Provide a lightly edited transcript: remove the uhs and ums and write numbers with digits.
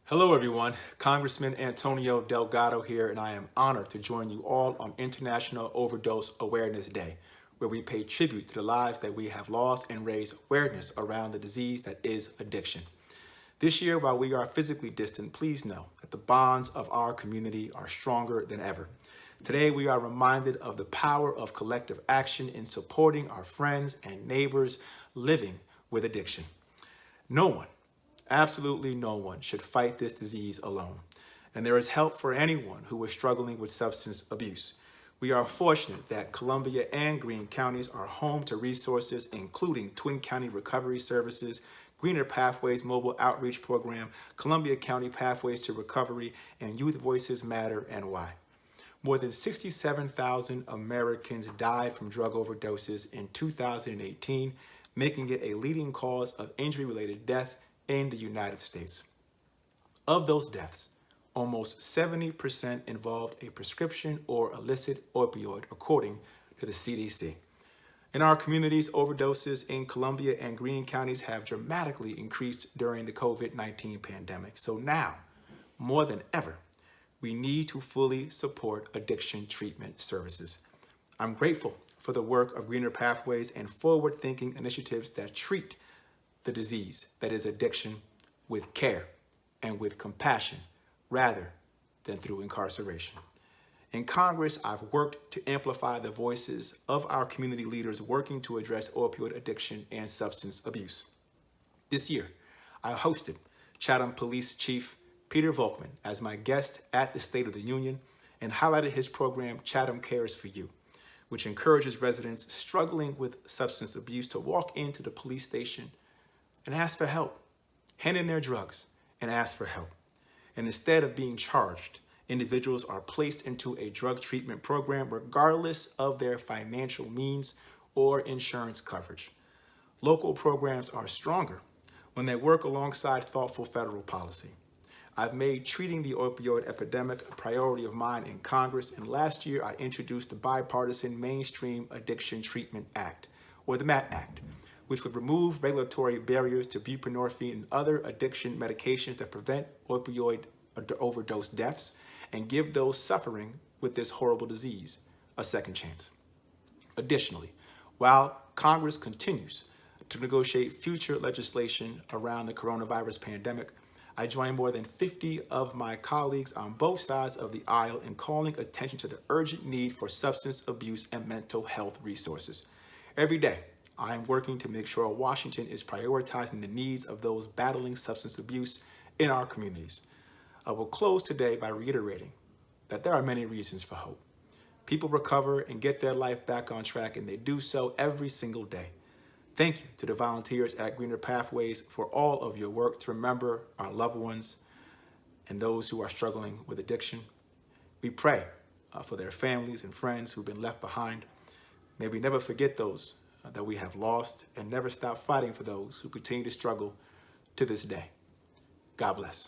Hello everyone, Congressman Antonio Delgado here, and I am honored to join you all on International Overdose Awareness Day, where we pay tribute to the lives that we have lost and raise awareness around the disease that is addiction. This year, while we are physically distant, please know that the bonds of our community are stronger than ever. Today, we are reminded of the power of collective action in supporting our friends and neighbors living with addiction. No one, absolutely no one, should fight this disease alone. And there is help for anyone who is struggling with substance abuse. We are fortunate that Columbia and Greene counties are home to resources including Twin County Recovery Services, Greener Pathways Mobile Outreach Program, Columbia County Pathways to Recovery, and Youth Voices Matter and Why. More than 67,000 Americans died from drug overdoses in 2018, making it a leading cause of injury-related death in the United States. Of those deaths, almost 70% involved a prescription or illicit opioid, according to the CDC. In our communities, overdoses in Columbia and Greene counties have dramatically increased during the COVID-19 pandemic. So now, more than ever, we need to fully support addiction treatment services. I'm grateful for the work of Greener Pathways and forward-thinking initiatives that treat the disease that is addiction with care and with compassion rather than through incarceration. In Congress, I've worked to amplify the voices of our community leaders working to address opioid addiction and substance abuse. This year, I hosted Chatham Police Chief Peter Volkman as my guest at the State of the Union and highlighted his program, Chatham Cares for You, which encourages residents struggling with substance abuse to walk into the police station and ask for help, hand in their drugs and ask for help. And instead of being charged, individuals are placed into a drug treatment program regardless of their financial means or insurance coverage. Local programs are stronger when they work alongside thoughtful federal policy. I've made treating the opioid epidemic a priority of mine in Congress, and last year I introduced the bipartisan Mainstream Addiction Treatment Act, or the MAT Act, which would remove regulatory barriers to buprenorphine and other addiction medications that prevent opioid overdose deaths and give those suffering with this horrible disease a second chance. Additionally, while Congress continues to negotiate future legislation around the coronavirus pandemic, I join more than 50 of my colleagues on both sides of the aisle in calling attention to the urgent need for substance abuse and mental health resources. Every day, I am working to make sure Washington is prioritizing the needs of those battling substance abuse in our communities. I will close today by reiterating that there are many reasons for hope. People recover and get their life back on track, and they do so every single day. Thank you to the volunteers at Greener Pathways for all of your work to remember our loved ones and those who are struggling with addiction. We pray for their families and friends who've been left behind. May we never forget those that we have lost and never stop fighting for those who continue to struggle to this day. God bless.